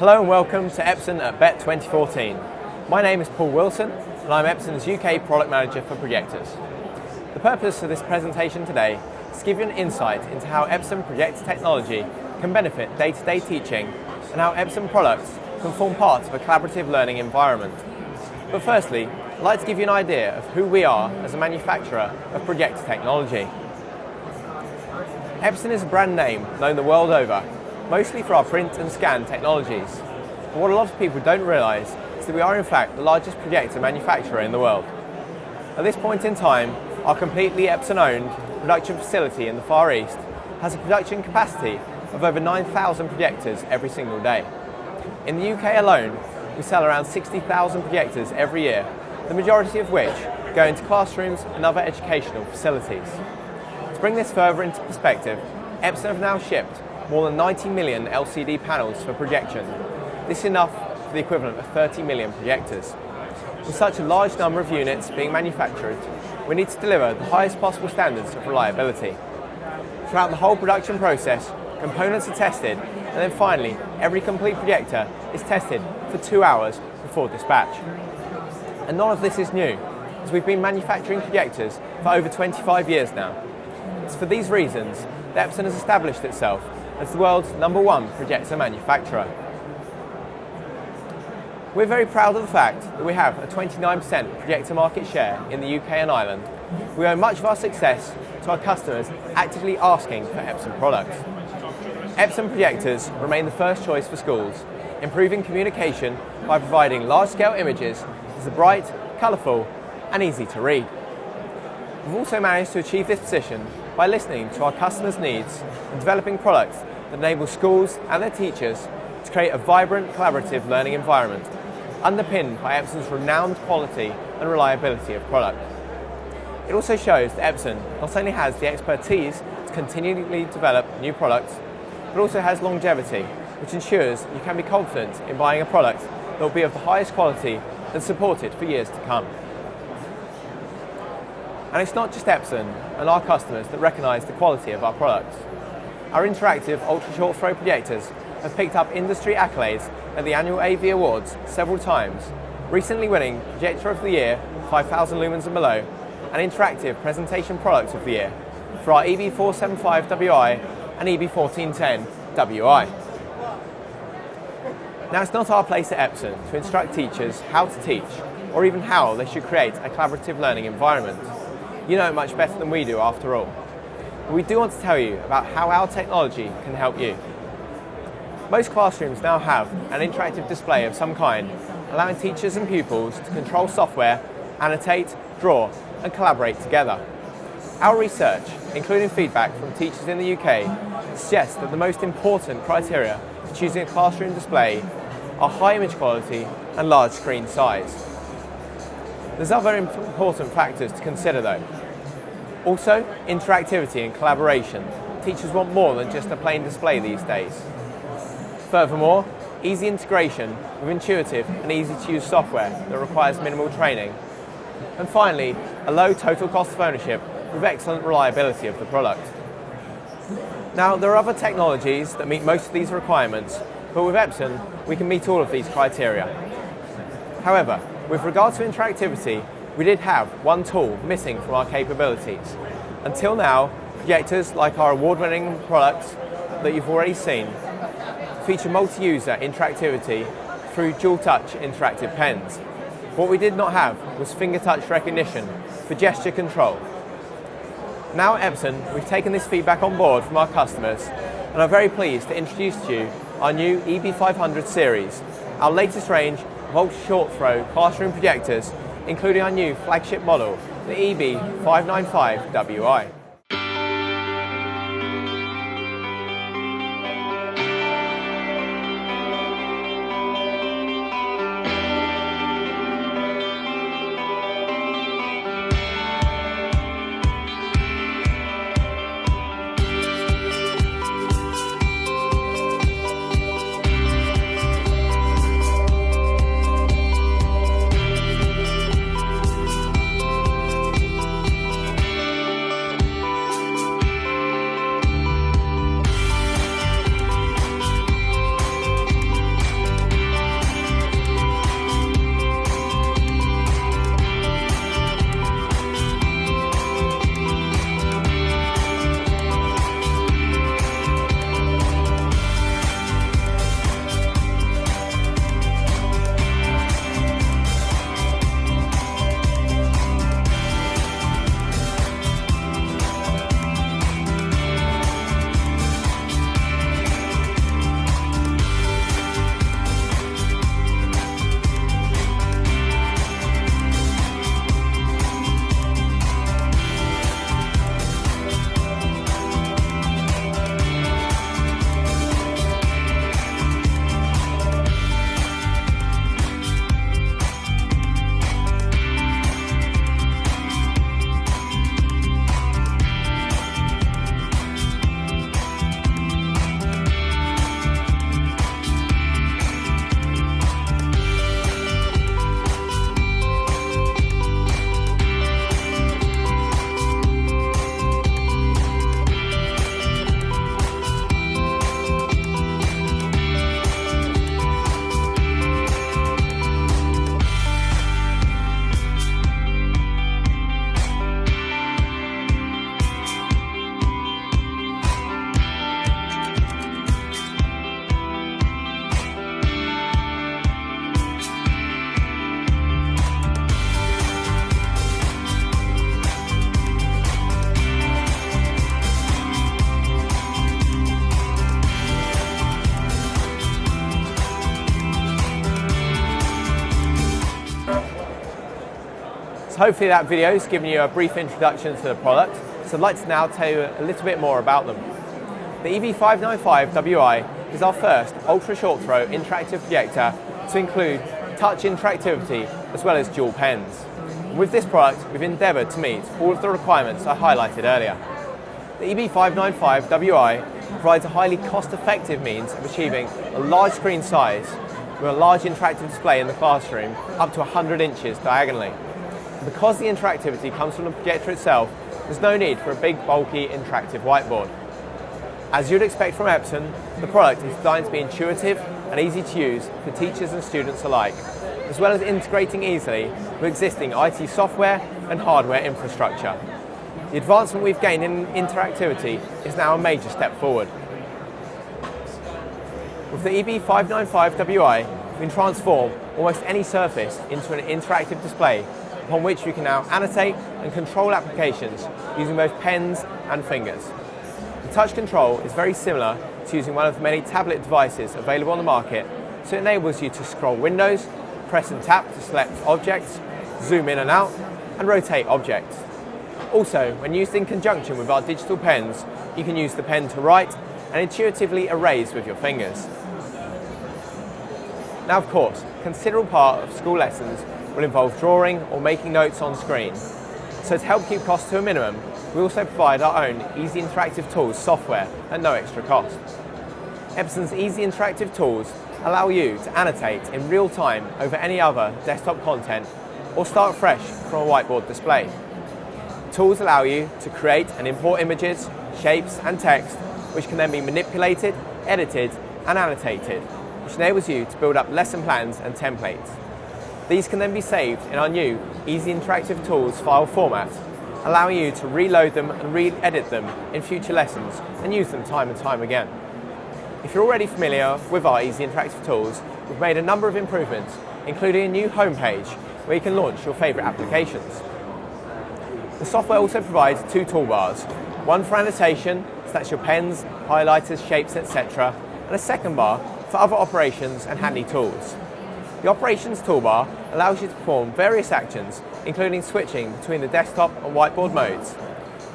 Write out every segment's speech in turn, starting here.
Hello and welcome to Epson at BET 2014. My name is Paul Wilson and I'm Epson's UK Product Manager for Projectors. The purpose of this presentation today is to give you an insight into how Epson projector technology can benefit day-to-day teaching and how Epson products can form part of a collaborative learning environment. But firstly, I'd like to give you an idea of who we are as a manufacturer of projector technology. Epson is a brand name known the world over, mostly for our print and scan technologies. But what a lot of people don't realise is that we are in fact the largest projector manufacturer in the world. At this point in time, our completely Epson-owned production facility in the Far East has a production capacity of over 9,000 projectors every single day. In the UK alone, we sell around 60,000 projectors every year, the majority of which go into classrooms and other educational facilities. To bring this further into perspective, Epson have now shipped more than 90 million LCD panels for projection. This is enough for the equivalent of 30 million projectors. With such a large number of units being manufactured, we need to deliver the highest possible standards of reliability. Throughout the whole production process, components are tested, and then finally, every complete projector is tested for 2 hours before dispatch. And none of this is new, as we've been manufacturing projectors for over 25 years now. It's for these reasons that Epson has established itself as the world's #1 projector manufacturer. We're very proud of the fact that we have a 29% projector market share in the UK and Ireland. We owe much of our success to our customers actively asking for Epson products. Epson projectors remain the first choice for schools, improving communication by providing large-scale images that are bright, colourful and easy to read. We've also managed to achieve this position by listening to our customers' needs and developing products that enable schools and their teachers to create a vibrant, collaborative learning environment, underpinned by Epson's renowned quality and reliability of product. It also shows that Epson not only has the expertise to continually develop new products, but also has longevity, which ensures you can be confident in buying a product that will be of the highest quality and supported for years to come. And it's not just Epson and our customers that recognise the quality of our products. Our interactive ultra-short throw projectors have picked up industry accolades at the annual AV Awards several times, recently winning Projector of the Year 5000 lumens and below and Interactive Presentation Product of the Year for our EB475WI and EB1410WI. Now, it's not our place at Epson to instruct teachers how to teach or even how they should create a collaborative learning environment. You know it much better than we do after all. But we do want to tell you about how our technology can help you. Most classrooms now have an interactive display of some kind, allowing teachers and pupils to control software, annotate, draw and collaborate together. Our research, including feedback from teachers in the UK, suggests that the most important criteria for choosing a classroom display are high image quality and large screen size. There's other important factors to consider though. Also, interactivity and collaboration. Teachers want more than just a plain display these days. Furthermore, easy integration with intuitive and easy to use software that requires minimal training. And finally, a low total cost of ownership with excellent reliability of the product. Now, there are other technologies that meet most of these requirements, but with Epson, we can meet all of these criteria. However, with regard to interactivity, we did have one tool missing from our capabilities. Until now, projectors like our award-winning products that you've already seen feature multi-user interactivity through dual-touch interactive pens. What we did not have was finger touch recognition for gesture control. Now at Epson, we've taken this feedback on board from our customers and are very pleased to introduce to you our new EB500 series, our latest range of ultra-short throw classroom projectors, including our new flagship model, the EB595WI. Hopefully that video has given you a brief introduction to the product, so I'd like to now tell you a little bit more about them. The EB595WI is our first ultra-short throw interactive projector to include touch interactivity as well as dual pens. And with this product, we've endeavoured to meet all of the requirements I highlighted earlier. The EB595WI provides a highly cost-effective means of achieving a large screen size with a large interactive display in the classroom up to 100 inches diagonally. And because the interactivity comes from the projector itself, there's no need for a big, bulky, interactive whiteboard. As you'd expect from Epson, the product is designed to be intuitive and easy to use for teachers and students alike, as well as integrating easily with existing IT software and hardware infrastructure. The advancement we've gained in interactivity is now a major step forward. With the EB595WI, we can transform almost any surface into an interactive display upon which we can now annotate and control applications using both pens and fingers. The touch control is very similar to using one of the many tablet devices available on the market, so it enables you to scroll windows, press and tap to select objects, zoom in and out, and rotate objects. Also, when used in conjunction with our digital pens, you can use the pen to write and intuitively erase with your fingers. Now, of course, a considerable part of school lessons will involve drawing or making notes on screen. So to help keep costs to a minimum, we also provide our own Easy Interactive Tools software at no extra cost. Epson's Easy Interactive Tools allow you to annotate in real time over any other desktop content or start fresh from a whiteboard display. Tools allow you to create and import images, shapes and text, which can then be manipulated, edited and annotated, which enables you to build up lesson plans and templates. These can then be saved in our new Easy Interactive Tools file format, allowing you to reload them and re-edit them in future lessons and use them time and time again. If you're already familiar with our Easy Interactive Tools, we've made a number of improvements, including a new homepage where you can launch your favourite applications. The software also provides two toolbars, one for annotation, so that's your pens, highlighters, shapes, etc., and a second bar for other operations and handy tools. The Operations toolbar allows you to perform various actions, including switching between the desktop and whiteboard modes.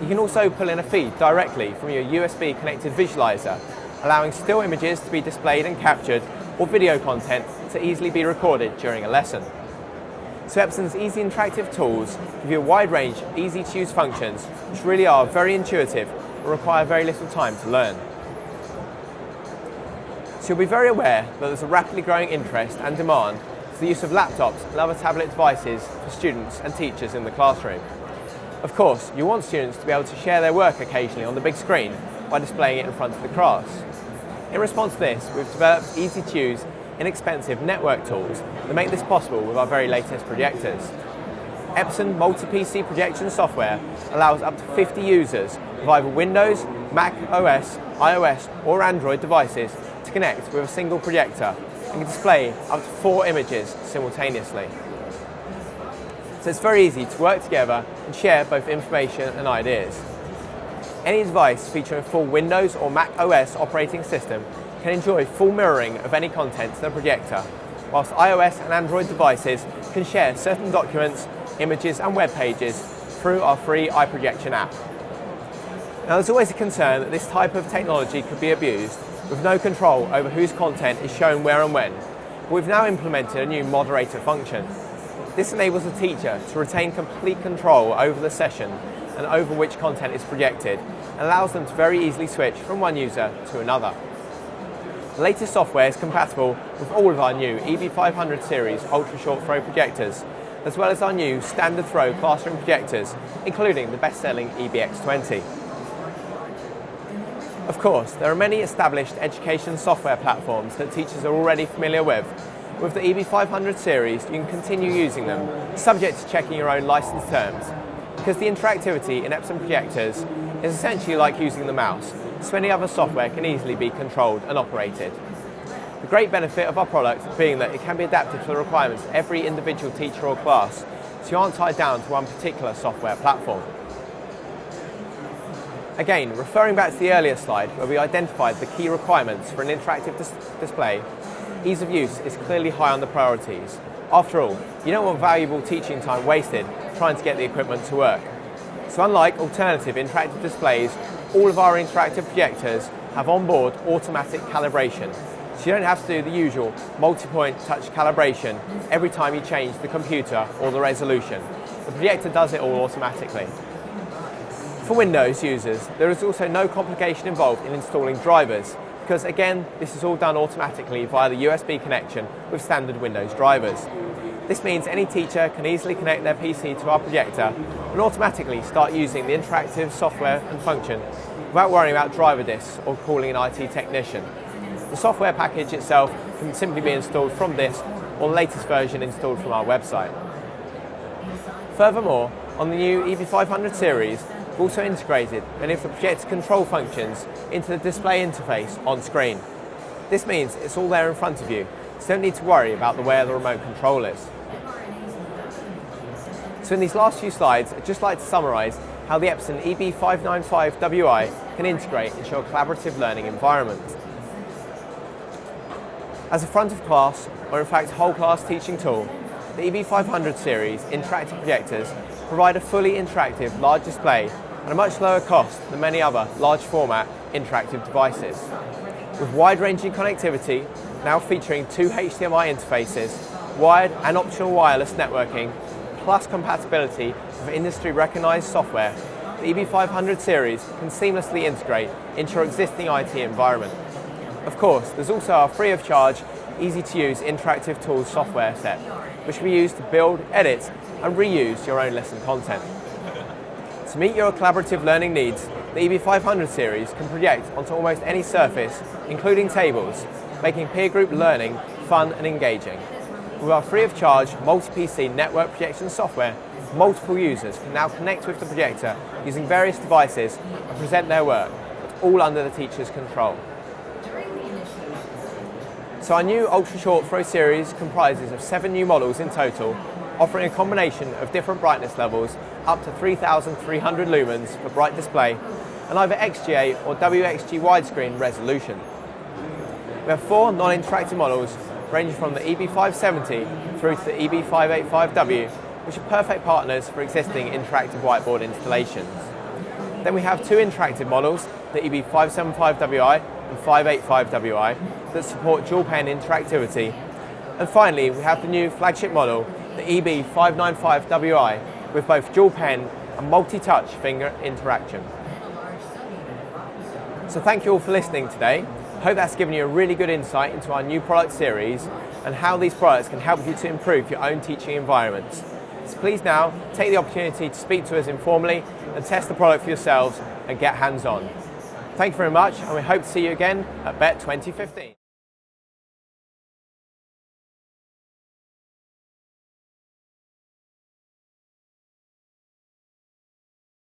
You can also pull in a feed directly from your USB connected visualizer, allowing still images to be displayed and captured, or video content to easily be recorded during a lesson. So Epson's Easy Interactive Tools give you a wide range of easy to use functions which really are very intuitive and require very little time to learn. So you'll be very aware that there's a rapidly growing interest and demand for the use of laptops and other tablet devices for students and teachers in the classroom. Of course, you want students to be able to share their work occasionally on the big screen by displaying it in front of the class. In response to this, we've developed easy to use, inexpensive network tools that make this possible with our very latest projectors. Epson multi-PC projection software allows up to 50 users of either Windows, Mac OS, iOS or Android devices to connect with a single projector and can display up to 4 images simultaneously. So it's very easy to work together and share both information and ideas. Any device featuring a full Windows or Mac OS operating system can enjoy full mirroring of any content to the projector, whilst iOS and Android devices can share certain documents, images and web pages through our free iProjection app. Now there's always a concern that this type of technology could be abused with no control over whose content is shown where and when, but we've now implemented a new moderator function. This enables the teacher to retain complete control over the session and over which content is projected, and allows them to very easily switch from one user to another. The latest software is compatible with all of our new EB500 series ultra-short throw projectors, as well as our new standard throw classroom projectors, including the best-selling EBX20. Of course, there are many established education software platforms that teachers are already familiar with. With the EB500 series, you can continue using them, subject to checking your own license terms, because the interactivity in Epson projectors is essentially like using the mouse, so any other software can easily be controlled and operated. The great benefit of our product being that it can be adapted to the requirements of every individual teacher or class, so you aren't tied down to one particular software platform. Again, referring back to the earlier slide where we identified the key requirements for an interactive display, ease of use is clearly high on the priorities. After all, you don't want valuable teaching time wasted trying to get the equipment to work. So unlike alternative interactive displays, all of our interactive projectors have onboard automatic calibration. So you don't have to do the usual multi-point touch calibration every time you change the computer or the resolution. The projector does it all automatically. For Windows users, there is also no complication involved in installing drivers, because again, this is all done automatically via the USB connection with standard Windows drivers. This means any teacher can easily connect their PC to our projector and automatically start using the interactive software and function without worrying about driver disks or calling an IT technician. The software package itself can simply be installed from this or the latest version installed from our website. Furthermore, on the new EB500 series, we've also integrated many of the projector control functions into the display interface on screen. This means it's all there in front of you, so you don't need to worry about where the remote control is. So in these last few slides, I'd just like to summarise how the Epson EB595WI can integrate into your collaborative learning environment. As a front of class, or in fact whole class teaching tool, the EB500 series interactive projectors provide a fully interactive large display at a much lower cost than many other large format interactive devices. With wide-ranging connectivity, now featuring 2 HDMI interfaces, wired and optional wireless networking, plus compatibility with industry-recognised software, the EB500 series can seamlessly integrate into your existing IT environment. Of course, there's also our free of charge, easy-to-use interactive tools software set, which can be used to build, edit and reuse your own lesson content. To meet your collaborative learning needs, the EB500 series can project onto almost any surface, including tables, making peer group learning fun and engaging. With our free of charge multi-PC network projection software, multiple users can now connect with the projector using various devices and present their work, all under the teacher's control. So our new Ultra Short Throw series comprises of 7 new models in total, offering a combination of different brightness levels up to 3,300 lumens for bright display and either XGA or WXG widescreen resolution. We have 4 non-interactive models ranging from the EB570 through to the EB585W, which are perfect partners for existing interactive whiteboard installations. Then we have 2 interactive models, the EB575WI and 585WI, that support dual pen interactivity. And finally, we have the new flagship model, the EB595WI, with both dual pen and multi-touch finger interaction. So thank you all for listening today. I hope that's given you a really good insight into our new product series and how these products can help you to improve your own teaching environments. So please now take the opportunity to speak to us informally and test the product for yourselves and get hands-on. Thank you very much, and we hope to see you again at BET 2015.